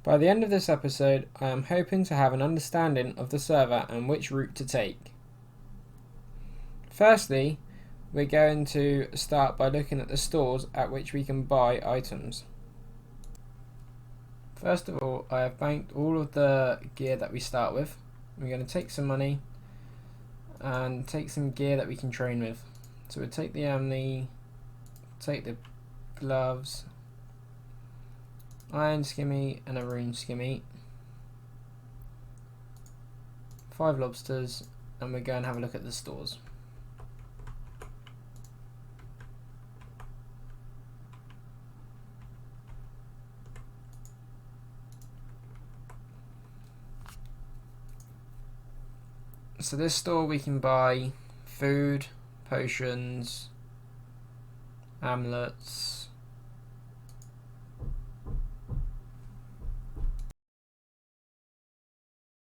By the end of this episode, I am hoping to have an understanding of the server and which route to take. Firstly, we're going to start by looking at the stores at which we can buy items. First of all, I have banked all of the gear that we start with. We're going to take some money and take some gear that we can train with. So we'll take the amni, take the gloves, iron skimmy and a rune skimmy, 5 lobsters, and we're going to have a look at the stores. So this store we can buy food, potions, amulets,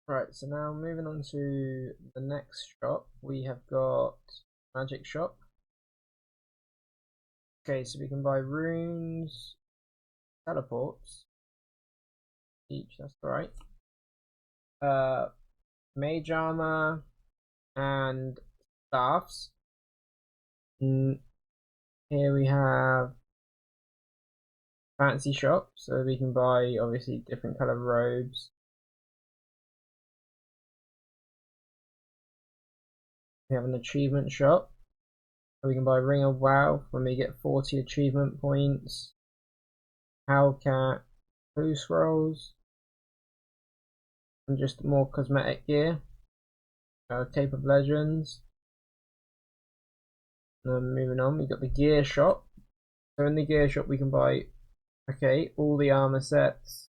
right, so now moving on to the next shop, we have got magic shop. Okay, so we can buy runes, teleports, each, that's right. Mage armor and staffs. Here we have fancy shop, so we can buy obviously different color robes. We have an achievement shop, so we can buy Ring of Wow when we get 40 achievement points. Howlcat, Blue Scrolls, and just more cosmetic gear. Cape of Legends. And then moving on, we got the gear shop. So in the gear shop we can buy, okay, all the armor sets,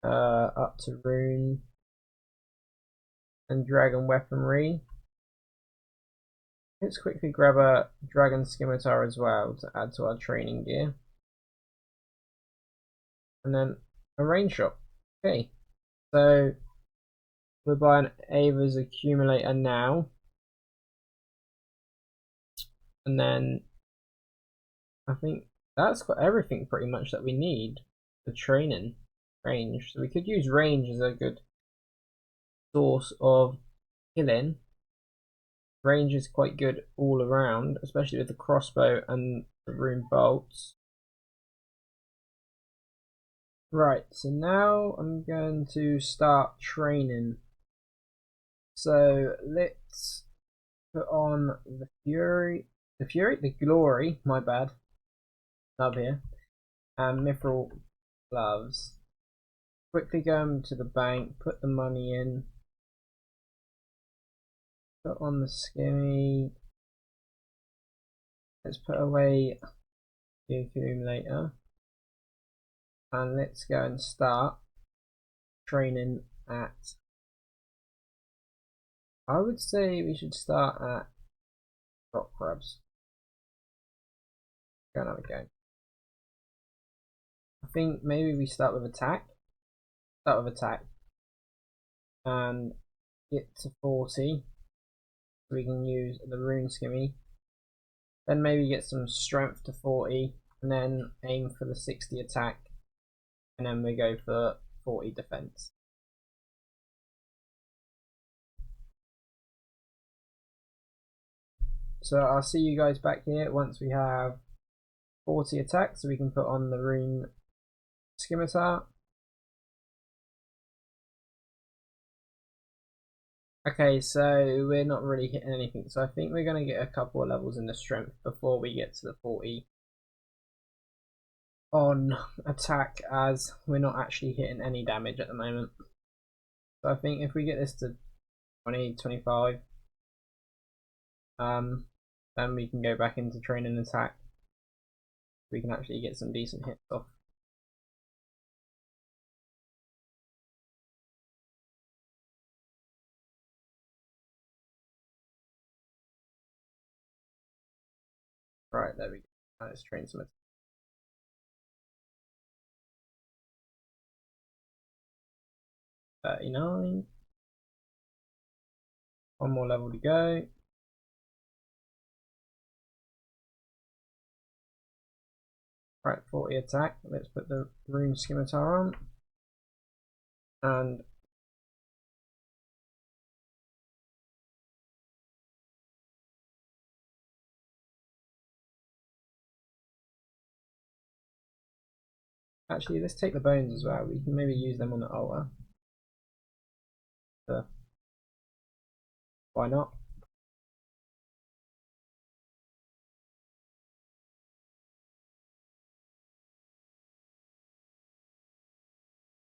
up to rune and dragon weaponry. Let's quickly grab a dragon scimitar as well to add to our training gear. And then a range shop. Okay, so we're buying Ava's accumulator now. And then I think that's got everything pretty much that we need for training range. So we could use range as a good source of killing. Range is quite good all around, especially with the crossbow and the rune bolts. Right, so now I'm going to start training. So let's put on the glory, my bad, up here, and mithril gloves. Quickly go to the bank, put the money in, put on the skimmy. Let's put away the accumulator, and let's go and start training at, I would say we should start at rock crabs. Go and have a go. I think maybe we start with attack. And get to 40 so we can use the rune skimmy. Then maybe get some strength to 40 and then aim for the 60 attack, and then we go for 40 defense. So I'll see you guys back here once we have 40 attack, so we can put on the rune scimitar. Okay, so we're not really hitting anything, so I think we're going to get a couple of levels in the strength before we get to the 40 on attack, as we're not actually hitting any damage at the moment. So I think if we get this to 20, 25, then we can go back into training attack. We can actually get some decent hits off. Right, there we go. Let's train some attack. 39. One more level to go. Right, 40 attack. Let's put the rune scimitar on. And actually, let's take the bones as well. We can maybe use them on the altar. Why not?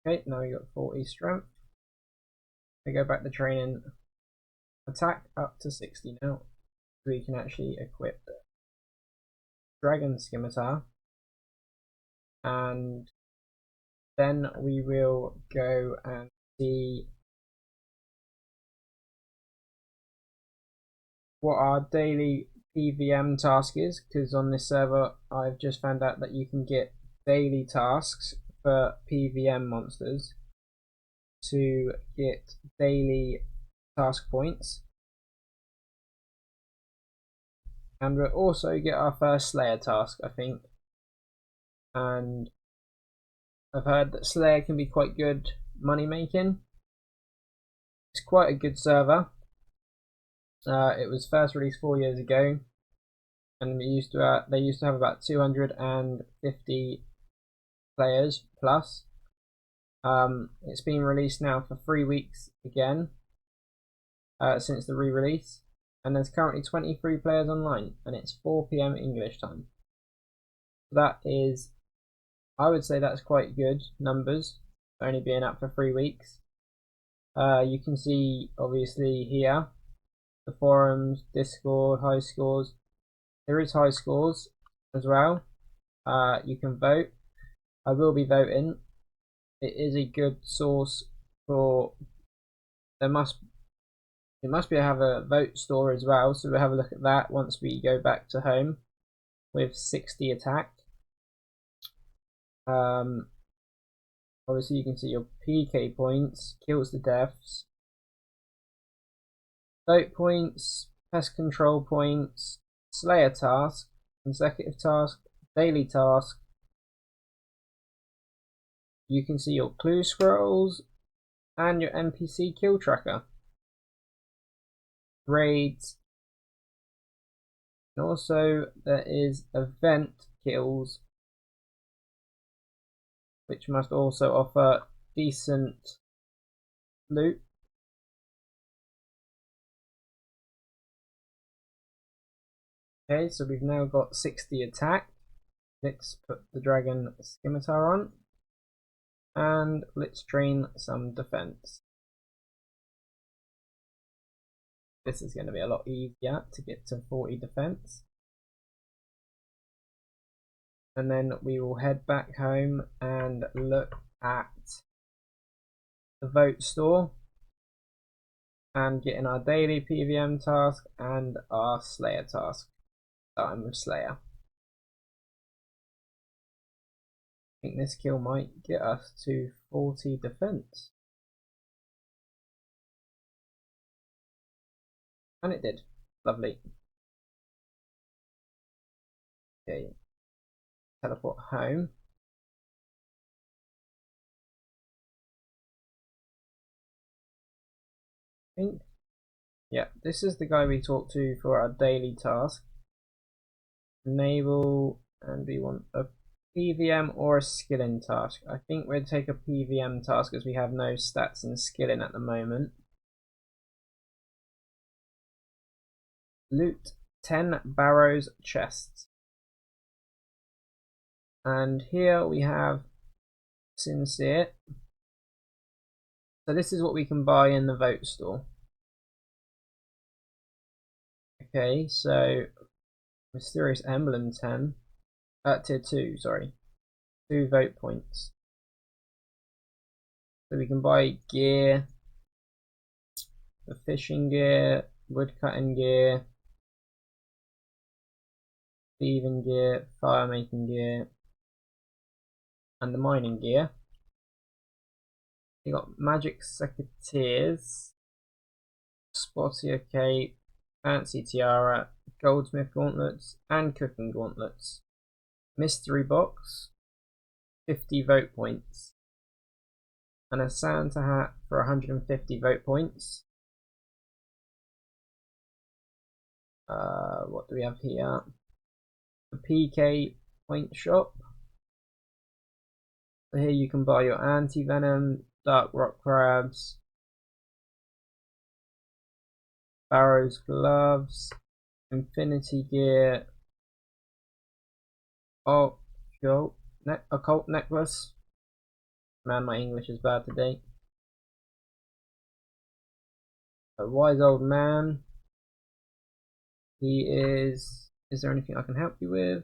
Okay, now we got 40 strength. We go back to training. Attack up to 60 now. We can actually equip the dragon scimitar. And then we will go and see what our daily PVM task is, because on this server I've just found out that you can get daily tasks for PVM monsters to get daily task points, and we'll also get our first Slayer task, I think. And I've heard that Slayer can be quite good money making. It's quite a good server. It was first released 4 years ago, and they used to have about 250 players plus. It's been released now for 3 weeks again since the re-release, and there's currently 23 players online, and it's 4 PM English time. That is, I would say that's quite good numbers, only being up for 3 weeks. You can see obviously here the forums, Discord, high scores. There is high scores as well. You can vote. I will be voting. It is a good source for. It must have a vote store as well, so we'll have a look at that once we go back to home with 60 attack. Obviously you can see your PK points, kills to deaths, vote points, pest control points, Slayer task, consecutive task, daily task. You can see your clue scrolls and your NPC kill tracker, raids, and also there is event kills, which must also offer decent loot. Okay, so we've now got 60 attack. Let's put the dragon scimitar on, and let's train some defense. This is going to be a lot easier to get to 40 defense. And then we will head back home and look at the vote store and getting our daily PVM task and our Slayer task. Starting with Slayer. I think this kill might get us to 40 defense. And it did. Lovely. Okay. Teleport home. I think. Yeah, this is the guy we talked to for our daily task. Enable, and we want a PVM or a skilling task. I think we'll take a PVM task as we have no stats in skilling at the moment. Loot 10 barrows chests. And here we have Sincere. So this is what we can buy in the vote store. Okay, so Mysterious Emblem 10. Tier 2, sorry. 2 vote points. So we can buy gear, the fishing gear, woodcutting gear, thieving gear, fire making gear, and the mining gear. You got magic secateurs, spottier cape, fancy tiara, goldsmith gauntlets, and cooking gauntlets. mystery box, 50 vote points, and a Santa hat for 150 vote points. What do we have here? The PK point shop. So here you can buy your anti-venom, dark rock crabs, Barrow's gloves, infinity gear, occult necklace. Man, my English is bad today. A wise old man. He is. Is there anything I can help you with?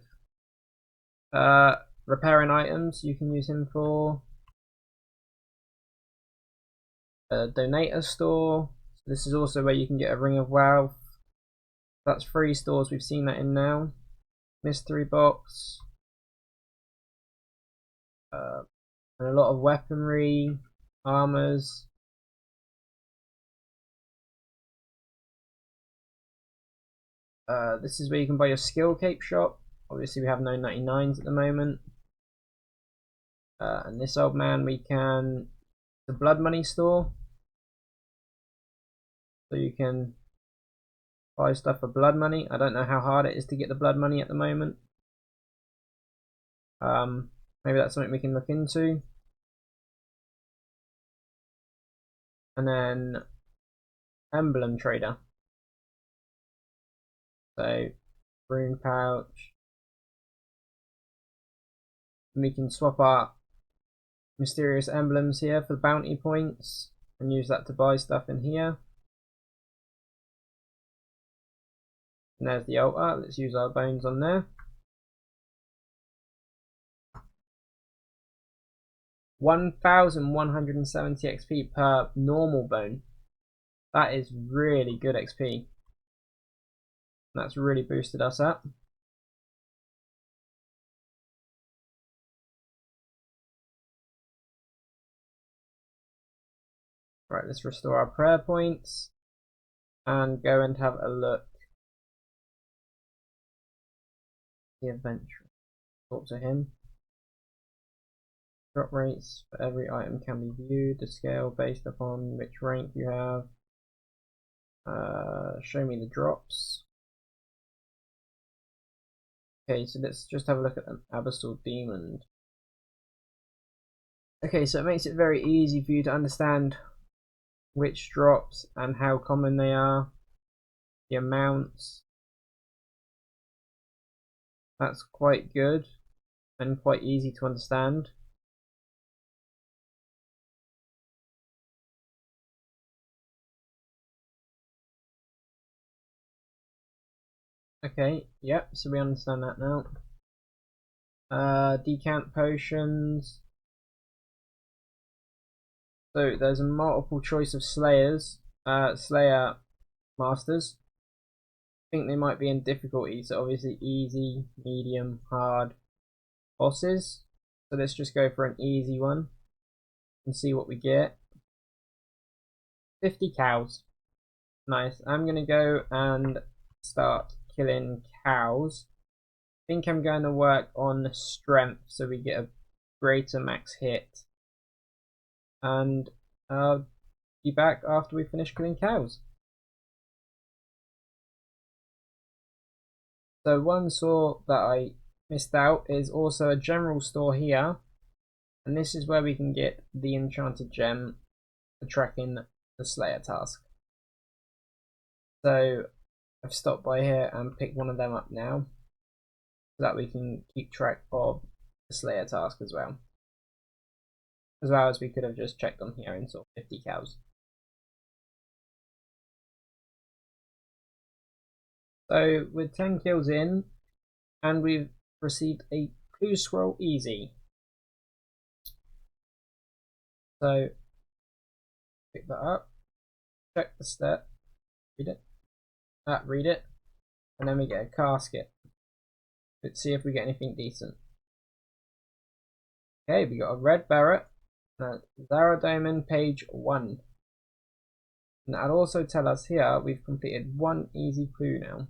Repairing items. You can use him for. A donator store. So this is also where you can get a ring of wealth. That's 3 stores. We've seen that in now. Mystery box. And a lot of weaponry, armors. This is where you can buy your skill cape shop. Obviously we have no 99s at the moment. And this old man we can, the blood money store. So you can buy stuff for blood money. I don't know how hard it is to get the blood money at the moment. Maybe that's something we can look into. And then emblem trader. So rune pouch. And we can swap our mysterious emblems here for bounty points and use that to buy stuff in here. And there's the altar. Let's use our bones on there. 1170 XP per normal bone. That is really good XP. That's really boosted us up. Right, let's restore our prayer points and go and have a look. The adventure. Talk to him. Drop rates for every item can be viewed. The scale based upon which rank you have. Show me the drops. Okay, so let's just have a look at an abyssal demon. Okay, so it makes it very easy for you to understand which drops and how common they are, the amounts. That's quite good and quite easy to understand. Okay, yep, so we understand that now. Decant potions. So there's a multiple choice of slayers, slayer masters. I think they might be in difficulty, so obviously easy, medium, hard bosses. So let's just go for an easy one and see what we get. 50 cows. Nice. I'm gonna go and start killing cows. I think I'm going to work on strength so we get a greater max hit. And I'll be back after we finish killing cows. So one store that I missed out is also a general store here. And this is where we can get the enchanted gem for tracking the Slayer task. So I've stopped by here and picked one of them up now, so that we can keep track of the Slayer task as well. As well as we could have just checked on here and saw 50 cows. So with 10 kills in, and we've received a clue scroll easy. So pick that up, check the step, read it, read it, and then we get a casket. Let's see if we get anything decent. Okay, we got a red barret, and a Kozaro diamond page 1. And that'll also tell us here we've completed one easy clue now.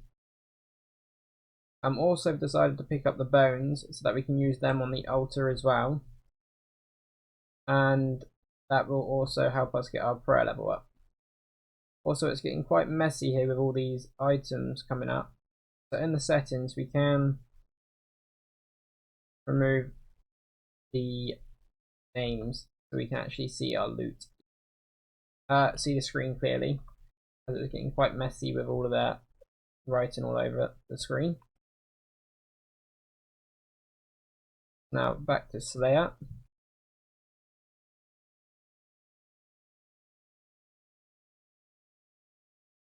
Also decided to pick up the bones so that we can use them on the altar as well. And that will also help us get our prayer level up. Also, it's getting quite messy here with all these items coming up. So in the settings, we can remove the names so we can actually see our loot. See the screen clearly, as it's getting quite messy with all of that writing all over the screen. Now back to Slayer.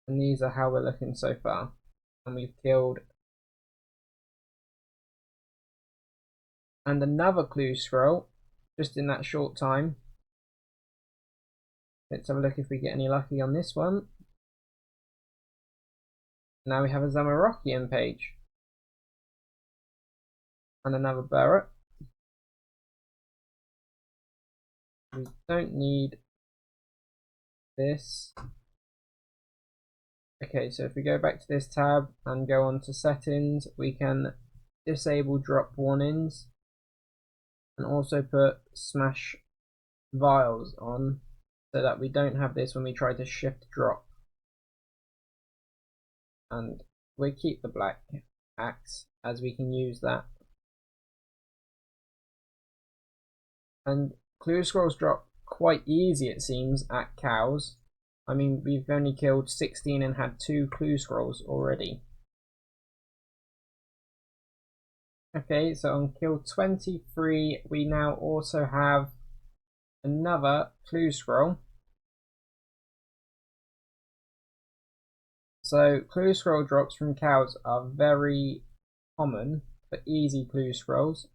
And these are how we're looking so far. And we've killed and another clue scroll just in that short time. Let's have a look if we get any lucky on this one. Now we have a Zamorakian page and another Barrett. We don't need this. Okay, so if we go back to this tab and go on to settings, we can disable drop warnings and also put smash vials on so that we don't have this when we try to shift drop. And we keep the black axe as we can use that. And clue scrolls drop quite easy, it seems, at cows. I mean, we've only killed 16 and had 2 clue scrolls already. Okay, so on kill 23, we now also have another clue scroll. So clue scroll drops from cows are very common for easy clue scrolls.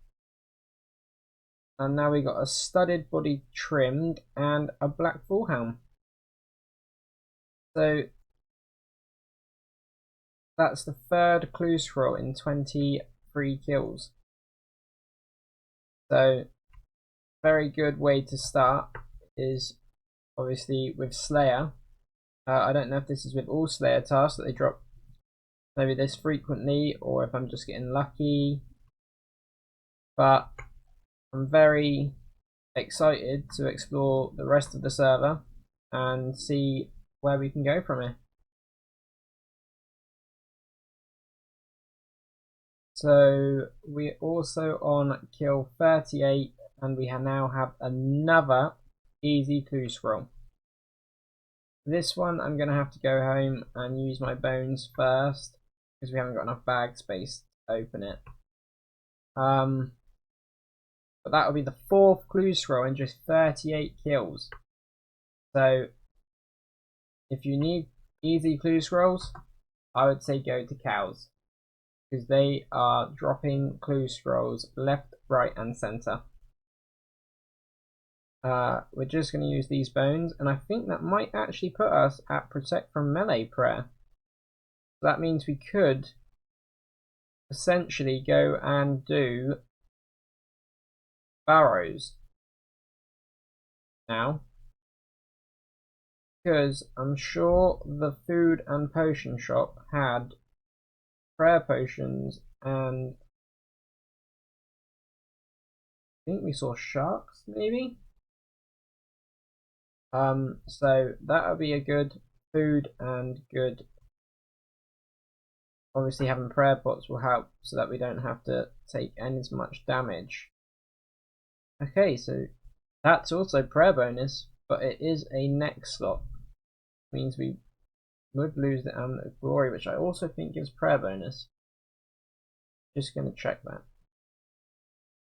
And now we got a studded body trimmed and a black full helm. So that's the third clue scroll in 23 kills. So very good way to start is obviously with Slayer. I don't know if this is with all Slayer tasks that they drop maybe this frequently or if I'm just getting lucky. But I'm very excited to explore the rest of the server and see where we can go from here. So we're also on kill 38 and we now have another easy clue scroll. This one I'm going to have to go home and use my bones first because we haven't got enough bag space to open it. But that will be the 4th clue scroll in just 38 kills. So if you need easy clue scrolls, I would say go to cows because they are dropping clue scrolls left, right and center. We're just going to use these bones, and I think that might actually put us at protect from melee prayer. That means we could essentially go and do barrows now, because I'm sure the food and potion shop had prayer potions, and I think we saw sharks maybe. So that would be a good food and good. Obviously having prayer pots will help so that we don't have to take as much damage. Okay, so that's also prayer bonus, but it is a next slot. Means we would lose the Amulet of Glory, which I also think gives prayer bonus. Just going to check that.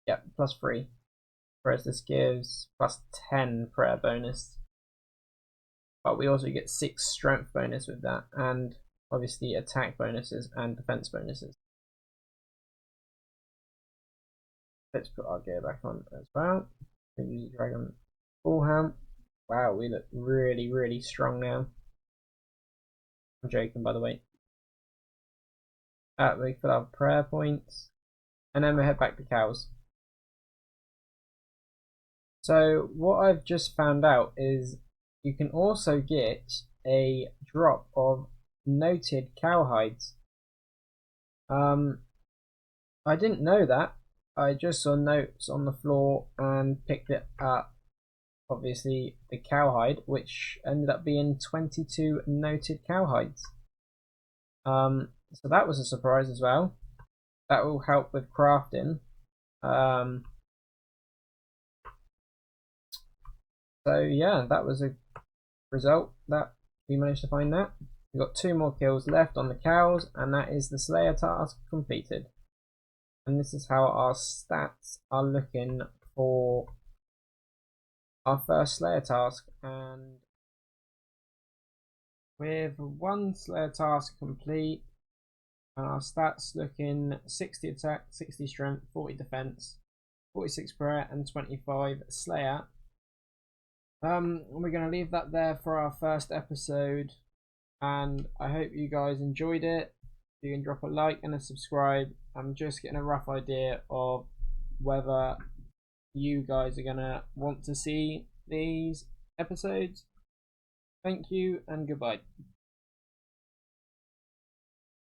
Yep, +3. Whereas this gives +10 prayer bonus. But we also get 6 strength bonus with that, and obviously attack bonuses and defense bonuses. Let's put our gear back on as well. Use Dragon Bullhound. Wow, we look really, really strong now. I'm joking, by the way. We fill our prayer points, and then we head back to cows. So what I've just found out is you can also get a drop of noted cow hides. I didn't know that. I just saw notes on the floor and picked it up. Obviously, the cowhide, which ended up being 22 noted cowhides. So that was a surprise as well. That will help with crafting. So yeah, that was a result that we managed to find that. We've got 2 more kills left on the cows, and that is the Slayer task completed. And this is how our stats are looking for our first Slayer task. And with 1 Slayer task complete, and our stats looking 60 attack, 60 strength, 40 defense, 46 prayer, and 25 Slayer. We're going to leave that there for our first episode, and I hope you guys enjoyed it. You can drop a like and a subscribe. I'm just getting a rough idea of whether you guys are going to want to see these episodes. Thank you and goodbye.